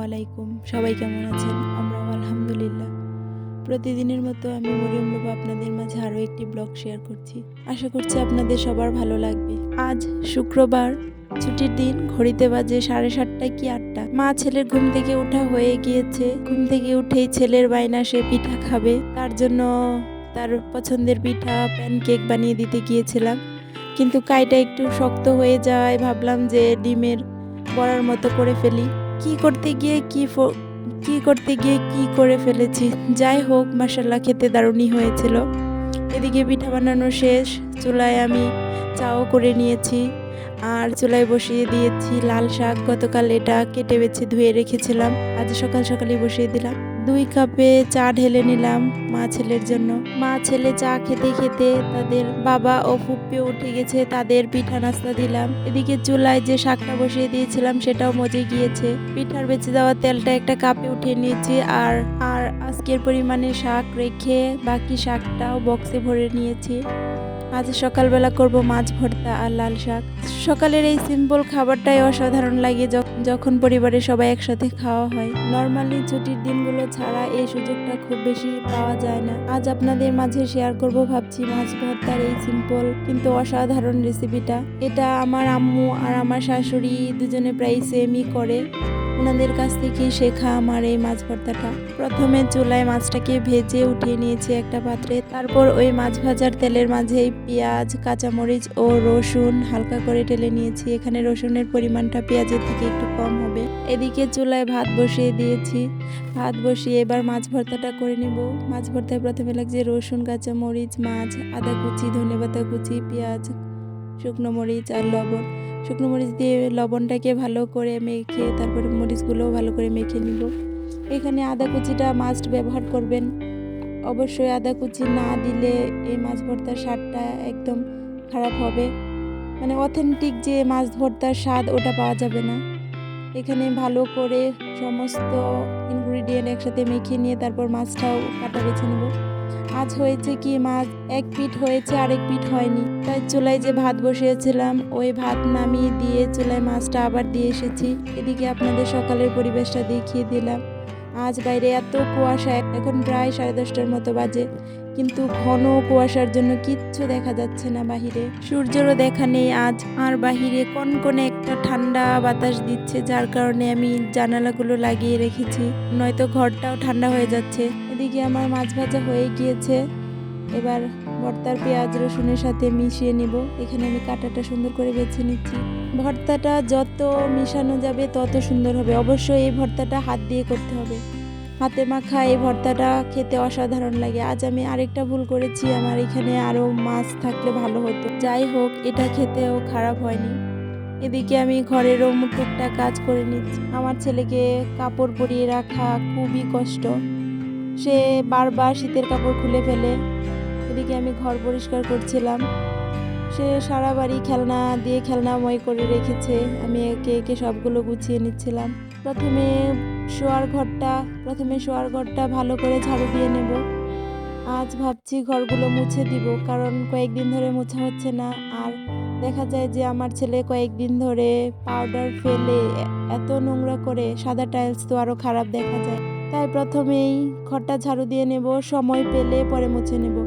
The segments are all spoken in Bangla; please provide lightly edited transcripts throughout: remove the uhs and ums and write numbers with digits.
আলাইকুম। সবাই কেমন আছেন? আমরাও আলহামদুলিল্লাহ। প্রতিদিনের মতো আমি মরিয়ম রূপা আপনাদের মাঝে আরও একটি ব্লগ শেয়ার করছি। আশা করছি আপনাদের সবার ভালো লাগবে। আজ শুক্রবার, ছুটির দিন। ঘড়িতে বাজে 7:30 কি 8টা। মা ছেলের ঘুম থেকে ওঠা হয়ে গিয়েছে। ঘুম থেকে উঠেই ছেলের বায়না, সে পিঠা খাবে। তার জন্য তার পছন্দের পিঠা প্যানকেক বানিয়ে দিতে গিয়েছিলাম, কিন্তু কাইটা একটু শক্ত হয়ে যায়। ভাবলাম যে ডিমের বড়ার মতো করে ফেলি। কি করতে গিয়ে কি করে ফেলেছি। যাই হোক, মাশাআল্লাহ খেতে দারুণই হয়েছিল। এদিকে পিঠা বানানো শেষ। চুলায় আমি চাও করে নিয়েছি আর চুলায় বসিয়ে দিয়েছি লাল শাক। গতকাল এটা কেটে বেছে ধুয়ে রেখেছিলাম, আজ সকাল সকালই বসিয়ে দিলাম। 2 কাপে চা ঢেলে নিলাম মা ছেলের জন্য। মা ছেলে চা খেতে খেতে তাদের বাবা ও ফুপ্পিও উঠে গেছে, তাদের পিঠা নাস্তা দিলাম। এদিকে চুলায় যে শাকটা বসিয়ে দিয়েছিলাম সেটাও মজে গিয়েছে। পিঠার বেঁচে দেওয়া তেলটা একটা কাপে উঠিয়ে নিয়েছি আর আজকের পরিমাণে শাক রেখে বাকি শাকটাও বক্সে ভরে নিয়েছি। আজ সকালবেলা করব মাছ ভর্তা আর লাল শাক। সকালের এই সিম্পল খাবারটাই অসাধারণ লাগে যখন পরিবারের সবাই একসাথে খাওয়া হয়। নর্মালি ছুটির দিনগুলো ছাড়া এই সুযোগটা খুব বেশি পাওয়া যায় না। আজ আপনাদের মাঝে শেয়ার করব ভাবছি মাছ ভর্তার এই সিম্পল কিন্তু অসাধারণ রেসিপিটা। এটা আমার আম্মু আর আমার শাশুড়ি দুজনে প্রায় সেমই করে। ওনাদের কাছ থেকেই শেখা আমার এই মাছ ভর্তাটা। প্রথমে চুলায় মাছটাকে ভেজে উঠিয়ে নিয়েছি একটা পাত্রে। তারপর ওই মাছ ভাজার তেলের মাঝেই পেঁয়াজ, কাঁচামরিচ ও রসুন হালকা করে টেলে নিয়েছি। এখানে রসুনের পরিমাণটা পেঁয়াজের থেকে একটু কম হবে। এদিকে চুলায় ভাত বসিয়ে দিয়েছি। ভাত বসিয়ে এবার মাছ ভর্তাটা করে নেব। মাছ ভর্তায় প্রথমে লাগছে রসুন, কাঁচামরিচ, মাছ, আদা কুচি, ধনেপাতা কুচি, পেঁয়াজ, শুকনো মরিচ আর লবণ। শুকনো মরিচ দিয়ে লবণটাকে ভালো করে মেখে তারপরে মরিচগুলোও ভালো করে মেখে নিব। এখানে আদা কুচিটা মাস্ট ব্যবহার করবেন। অবশ্যই আদা কুচি না দিলে এই মাছ ভর্তার স্বাদটা একদম খারাপ হবে, মানে অথেন্টিক যে মাছ ভর্তার স্বাদ ওটা পাওয়া যাবে না। এখানে ভালো করে সমস্ত ইনগ্রিডিয়েন্ট একসাথে মেখে নিয়ে তারপর মাছটাও কাটা বেছে নেব। আজ হয়েছে কি, মাছ এক পিঠ হয়েছে আরেক পিঠ হয়নি, তাই চুলায় যে ভাত বসিয়েছিলাম ওই ভাত নামিয়ে দিয়ে চুলায় মাছটা আবার দিয়ে এসেছি। এদিকে আপনাদের সকালের পরিবেশটা দেখিয়ে দিলাম। আজ বাইরে এত কুয়াশা, এখন প্রায় 10:30টার মতো বাজে, কিন্তু ঘন কুয়াশার জন্য কিচ্ছু দেখা যাচ্ছে না বাহিরে। সূর্যেরও দেখা নেই আজ। আর বাহিরে কনকনে একটা ঠান্ডা বাতাস দিচ্ছে, যার কারণে আমি জানালাগুলো লাগিয়ে রেখেছি, নয়তো ঘরটাও ঠান্ডা হয়ে যাচ্ছে। এদিকে আমার মাছ ভাজা হয়ে গিয়েছে। এবার ভর্তার পেঁয়াজ রসুনের সাথে মিশিয়ে নিব। এখানে আমি কাঁটাটা সুন্দর করে বেছে নিচ্ছি। ভর্তাটা যত মিশানো যাবে তত সুন্দর হবে। অবশ্যই এই ভর্তাটা হাত দিয়ে করতে হবে। হাতে মাখা এই ভর্তাটা খেতে অসাধারণ লাগে। আজ আমি আরেকটা ভুল করেছি, আমার এখানে আরও মাছ থাকলে ভালো হতো। যাই হোক, এটা খেতেও খারাপ হয়নি। এদিকে আমি ঘরেরও টুকটাক কাজ করে নিচ্ছি। আমার ছেলেকে কাপড় পরিয়ে রাখা খুবই কষ্ট, সে বারবার শীতের কাপড় খুলে ফেলে। এদিকে আমি ঘর পরিষ্কার করছিলাম। সে সারা বাড়ি খেলনা দিয়ে খেলনাময় করে রেখেছে, আমি একে একে সবগুলো গুছিয়ে নিচ্ছিলাম। প্রথমে শোয়ার ঘরটা ভালো করে ঝাড়ু দিয়ে নেব। আজ ভাবছি ঘরগুলো মুছে দিব, কারণ কয়েকদিন ধরে মোছা হচ্ছে না। আর দেখা যায় যে আমার ছেলে কয়েকদিন ধরে পাউডার ফেলে এত নোংরা করে, সাদা টাইলস তো আরও খারাপ দেখা যায়। তাই প্রথমেই ঘরটা ঝাড়ু দিয়ে নেব, সময় পেলে পরে মুছে নেব।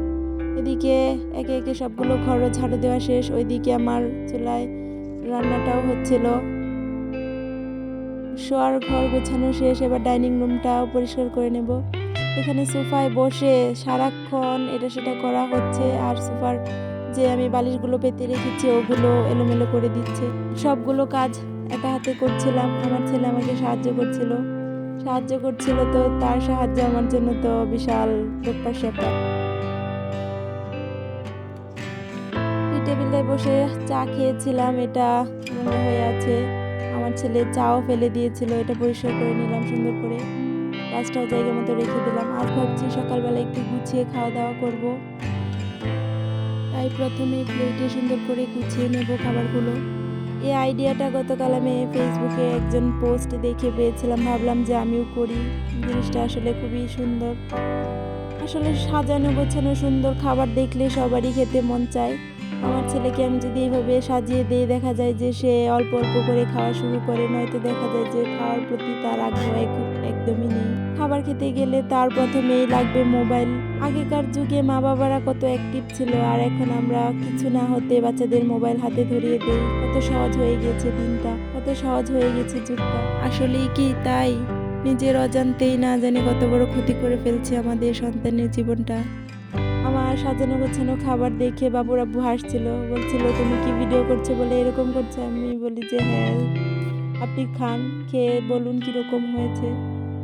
এদিকে একে একে সবগুলো ঘরও ঝাড়ু দেওয়া শেষ। ওইদিকে আমার চুলায় রান্নাটাও হচ্ছিল। শোয়ার ঘর গোছানো শেষ, এবার ডাইনিং রুমটাও পরিষ্কার করে নেব। এখানে সোফায় বসে সারাক্ষণ এটা সেটা করা হচ্ছে, আর সোফার যে আমি বালিশগুলো পেতে রেখেছি ওগুলো এলোমেলো করে দিচ্ছে। সবগুলো কাজ একা হাতে করছিলাম। আমার ছেলে আমাকে সাহায্য করছিল, তো তার সাহায্য আমার জন্য তো বিশাল ব্যাপার স্যাপার। টেবিলে বসে চা খেয়েছিলাম, এটা নোংরা হয়ে আছে। আমার ছেলে চাও ফেলে দিয়েছিল, এটা পরিষ্কার করে নিলাম সুন্দর করে। গাছটাও জায়গা মতো রেখে দিলাম। আজ ভাবছি সকালবেলা একটু গুছিয়ে খাওয়া দাওয়া করব, তাই প্রথমে প্লেটে সুন্দর করে গুছিয়ে নেব খাবারগুলো। এই আইডিয়াটা গতকাল আমি ফেসবুকে একজন পোস্ট দেখে পেয়েছিলাম, ভাবলাম যে আমিও করি। জিনিসটা আসলে খুবই সুন্দর। আসলে সাজানো গোছানো সুন্দর খাবার দেখলে সবারই খেতে মন চায়। আমার ছেলেকে আমি যদি এইভাবে সাজিয়ে দিই, দেখা যায় যে সে অল্প অল্প করে খাওয়া শুরু করে, নয়তো দেখা যায় যে খাওয়ার প্রতি তার আগ্রহ একদমই নেই। খাবার খেতে গেলে তার প্রথমেই লাগবে মোবাইল। আগেকার যুগে মা বাবারা কত অ্যাক্টিভ ছিল, আর এখন আমরা কিছু না হতে বাচ্চাদের মোবাইল হাতে ধরিয়ে দিই। কত সহজ হয়ে গেছে দিনটা, কত সহজ হয়ে গেছে যুগটা। আসলেই কি তাই? নিজের অজান্তেই না জানি কত বড় ক্ষতি করে ফেলছে আমাদের সন্তানের জীবনটা। আমার সাজানো গোছানো খাবার দেখে বাবুর আব্বু হাসছিল, বলছিল তুমি কি ভিডিও করছো বলে এরকম করছো? আমি বলি যে হ্যাঁ, আপনি খান, খেয়ে বলুন কীরকম হয়েছে।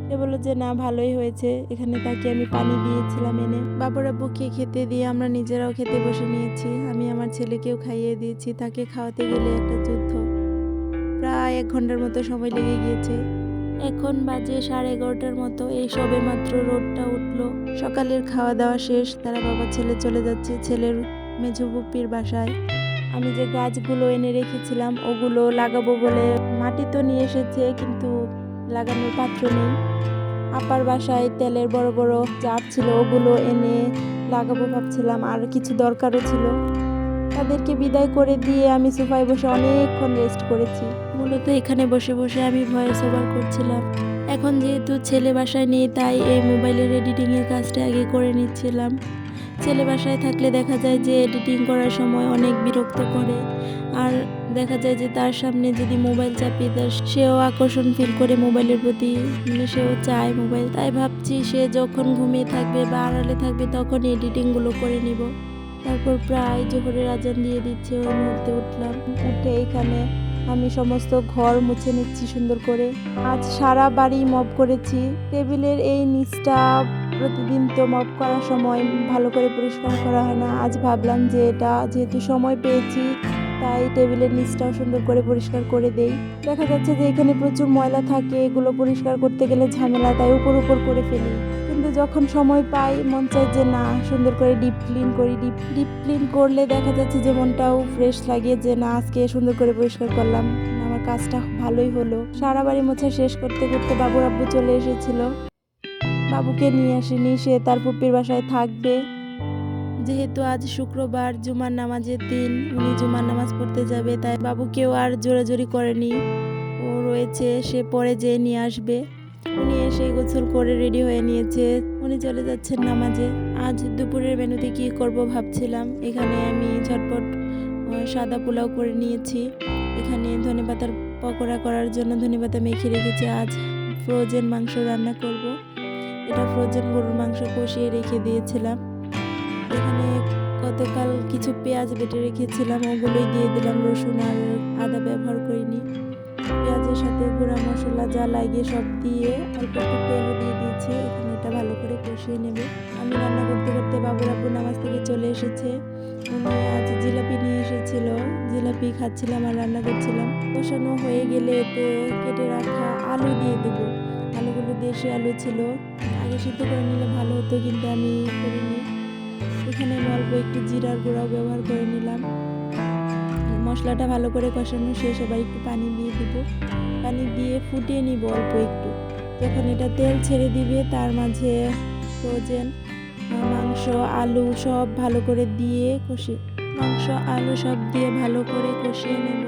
সে বললো যে না, ভালোই হয়েছে। এখানে তাকে আমি পানি দিয়েছিলাম এনে। বাবুর আব্বুকে খেতে দিয়ে আমরা নিজেরাও খেতে বসে নিয়েছি। আমি আমার ছেলেকেও খাইয়ে দিয়েছি। তাকে খাওয়াতে গেলে একটা যুদ্ধ, প্রায় 1 ঘন্টার মতো সময় লেগে গিয়েছে। এখন বাজে 11:30টার মতো। এই সবে মাত্র রোদটা উঠলো। সকালের খাওয়া দাওয়া শেষ। তারা বাবা ছেলে চলে যাচ্ছে ছেলের মেঝো ফুপ্পির বাসায়। আমি যে গাছগুলো এনে রেখেছিলাম ওগুলো লাগাবো বলে মাটি তো নিয়ে এসেছে, কিন্তু লাগানোর পাত্র নেই। আপার বাসায় তেলের বড় বড় জার ছিল, ওগুলো এনে লাগাবো ভাবছিলাম, আর কিছু দরকারও ছিল। তাদেরকে বিদায় করে দিয়ে আমি সোফায় বসে অনেকক্ষণ রেস্ট করেছি। মূলত এখানে বসে বসে আমি ভয়েস ওভার করছিলাম। এখন যেহেতু ছেলে বাসায় নেই, তাই এই মোবাইলের এডিটিংয়ের কাজটা আগে করে নিচ্ছিলাম। ছেলে বাসায় থাকলে দেখা যায় যে এডিটিং করার সময় অনেক বিরক্ত করে, আর দেখা যায় যে তার সামনে যদি মোবাইল চাপিয়ে দেয় সেও আকর্ষণ ফিল করে মোবাইলের প্রতি, মানে সেও চায় মোবাইল। তাই ভাবছি সে যখন ঘুমিয়ে থাকবে বা আড়ালে থাকবে তখন এডিটিংগুলো করে নিব। তারপর প্রায় জোহরের আজান দিয়ে দিচ্ছে, ওই মুহূর্তে উঠলাম। উঠে এখানে আমি সমস্ত ঘর মুছে নিচ্ছি সুন্দর করে। আজ সারা বাড়ি মপ করেছি। টেবিলের এই নিচটা প্রতিদিন তো মপ করার সময় ভালো করে পরিষ্কার করা হয় না। আজ ভাবলাম যে এটা যেহেতু সময় পেয়েছি, তাই টেবিলের নিচটাও সুন্দর করে পরিষ্কার করে দেই। দেখা যাচ্ছে যে এখানে প্রচুর ময়লা থাকে, এগুলো পরিষ্কার করতে গেলে ঝামেলা, তাই উপর উপর করে ফেলি। কিন্তু যখন সময় পাই মন চাই যে না, সুন্দর করে ডিপ ক্লিন করি। ডিপ ক্লিন করলে দেখা যাচ্ছে যে মনটাও ফ্রেশ লাগে, যে না আজকে সুন্দর করে পরিষ্কার করলাম, আমার কাজটা ভালোই হলো। সারা বাড়ি মোছা শেষ করতে করতে বাবুর আব্বু চলে এসেছিল। বাবুকে নিয়ে আসেনি, সে তার ফুপ্পির বাসায় থাকবে। যেহেতু আজ শুক্রবার, জুমার নামাজের দিন, উনি জুমার নামাজ পড়তে যাবে, তাই বাবুকেও আর জোরাজোরি করেনি। ও রয়েছে, সে পরে যেয়ে নিয়ে আসবে। উনি এসে গোসল করে রেডি হয়ে নিয়েছে, উনি চলে যাচ্ছেন নামাজে। আজ দুপুরের মেনুতে কি করব ভাবছিলাম। এখানে আমি ঝটপট সাদা পোলাও করে নিয়েছি। এখানে ধনেপাতার পকোড়া করার জন্য ধনেপাতা মেখে রেখেছি। আজ ফ্রোজেন মাংস রান্না করব। এটা ফ্রোজেন গরুর মাংস কষিয়ে রেখে দিয়েছিলাম। এখানে গতকাল কিছু পেঁয়াজ বেটে রেখেছিলাম, ওগুলোই দিয়ে দিলাম। রসুন আর আদা ব্যবহার করিনি। পেঁয়াজের সাথে গুঁড়া মশলা যা লাগে সব দিয়ে অল্প একটু তেলও দিয়ে দিয়েছি। এখানে এটা ভালো করে কষিয়ে নেবে। আমি রান্না করতে করতে বাবুর আব্বু নামাজ থেকে চলে এসেছে। উনি আজ জিলাপি নিয়ে এসেছিল, জিলাপি খাচ্ছিলাম আর রান্না করছিলাম। কষানো হয়ে গেলে এতে কেটে রাখা আলু দিয়ে দেবো। আলুগুলো দেশি আলু ছিল, আগে সিদ্ধ করে নিলে ভালো হতো, কিন্তু আমি করিনি। এখানে আমি অল্প একটু জিরার গুঁড়াও ব্যবহার করে নিলাম। মশলাটা ভালো করে কষানো শেষ, এবার একটু পানি দিয়ে দিব। পানি দিয়ে ফুটিয়ে নিব অল্প একটু। যখন এটা তেল ছেড়ে দিবে, তার মাঝে ফ্রোজেন মাংস, আলু সব ভালো করে দিয়ে মাংস আলু সব দিয়ে ভালো করে কষিয়ে নেব।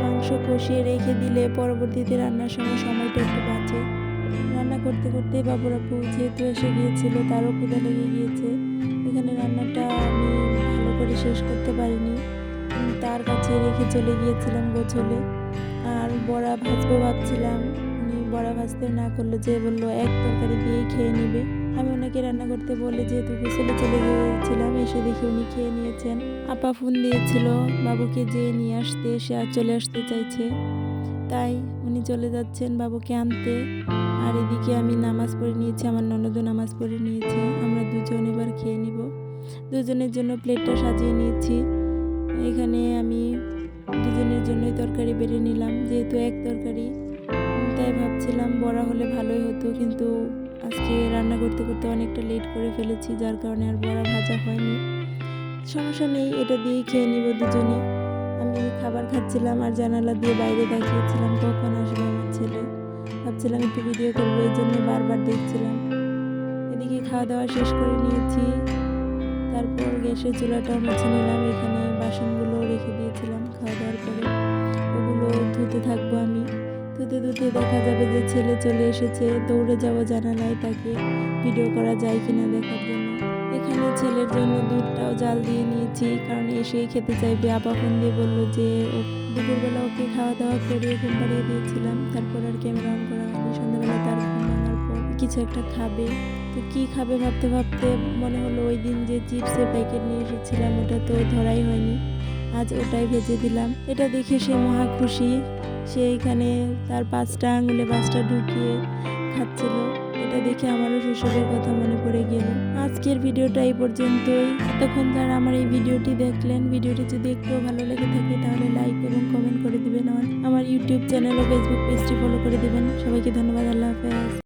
মাংস কষিয়ে রেখে দিলে পরবর্তীতে রান্নার সময় সময়টা একটু বাঁচে। রান্না করতে করতে বাবুর আব্বু যেহেতু এসে গিয়েছিল, তারও ক্ষুধা লেগে গিয়েছে। এখানে রান্নাটা আমি ভালো করে শেষ করতে পারিনি, তার কাছে রেখে চলে গিয়েছিলাম গোছলে। আর বড়া ভাজবো ভাবছিলাম, উনি বড়া ভাজতে না করলো, যে বললো এক তরকারি দিয়েই খেয়ে নেবে। আমি ওনাকে রান্না করতে বলে যেহেতু গোছলে চলে গিয়েছিলাম, এসে দেখি উনি খেয়ে নিয়েছেন। আপা ফোন দিয়েছিল বাবুকে যেয়ে নিয়ে আসতে, সে আর চলে আসতে চাইছে, তাই উনি চলে যাচ্ছেন বাবুকে আনতে। আর এদিকে আমি নামাজ পড়ে নিয়েছি, আমার ননদও নামাজ পড়ে নিয়েছে। আমরা দুজন এবার খেয়ে নিব। দুজনের জন্য প্লেটটা সাজিয়ে নিয়েছি। এখানে আমি দুজনের জন্যই তরকারি বেড়ে নিলাম, যেহেতু এক তরকারি, তাই ভাবছিলাম বড়া হলে ভালোই হতো, কিন্তু আজকে রান্না করতে করতে অনেকটা লেট করে ফেলেছি, যার কারণে আর বড়া ভাজা হয়নি। সমস্যা নেই, এটা দিয়েই খেয়ে নিব দুজনে। আমি খাবার খাচ্ছিলাম আর জানালা দিয়ে বাইরে তাকিয়েছিলাম কখন আসবে আমার ছেলে। ভাবছিলাম একটু ভিডিও করবো, এই জন্য বারবার দেখছিলাম। এদিকে খাওয়া দাওয়া শেষ করে নিয়েছি। তারপর গ্যাসের চুলাটাও মুছে নিলাম। এখানে বাসনগুলো রেখে দিয়েছিলাম খাওয়া দাওয়ার পরে, ওগুলো ধুতে থাকবো আমি। ধুতে ধুতে দেখা যাবে যে ছেলে চলে এসেছে, দৌড়ে যাবো জানালায় তাকে ভিডিও করা যায় কিনা দেখার জন্য। এখানে ছেলের জন্য দুধটাও জাল দিয়ে নিয়েছি, কারণ এসেই খেতে চাইবে। আপা ফোন দিয়ে বললো যে দুপুরবেলা ওকে খাওয়া দাওয়া করে ঘুম পাড়িয়ে দিয়েছিলাম, তারপর আর ক্যামেরা অন করা হয়নি। সন্ধ্যাবেলা তার ঘুম ভাঙার পর কিছু একটা খাবে, তো কী খাবে ভাবতে ভাবতে মনে হলো ওই দিন যে চিপসের প্যাকেট নিয়ে এসেছিলাম ওটা তো ধরাই হয়নি, আজ ওটাই ভেজে দিলাম। এটা দেখে সে মহা খুশি, সে এখানে তার 5টা আঙুলে 5টা ঢুকিয়ে খাচ্ছিল। এটা দেখে আমারও শৈশবের কথা মনে পড়ে গেল। আজকের ভিডিওটা এই পর্যন্তই। এতক্ষণ যারা আমার এই ভিডিওটি দেখলেন, ভিডিওটি যদি একটু ভালো লেগে থাকে তাহলে লাইক এবং কমেন্ট করে দিবেন। আমার ইউটিউব চ্যানেল ও ফেসবুক পেজটি ফলো করে দিবেন। সবাইকে ধন্যবাদ। আল্লাহ হাফেজ।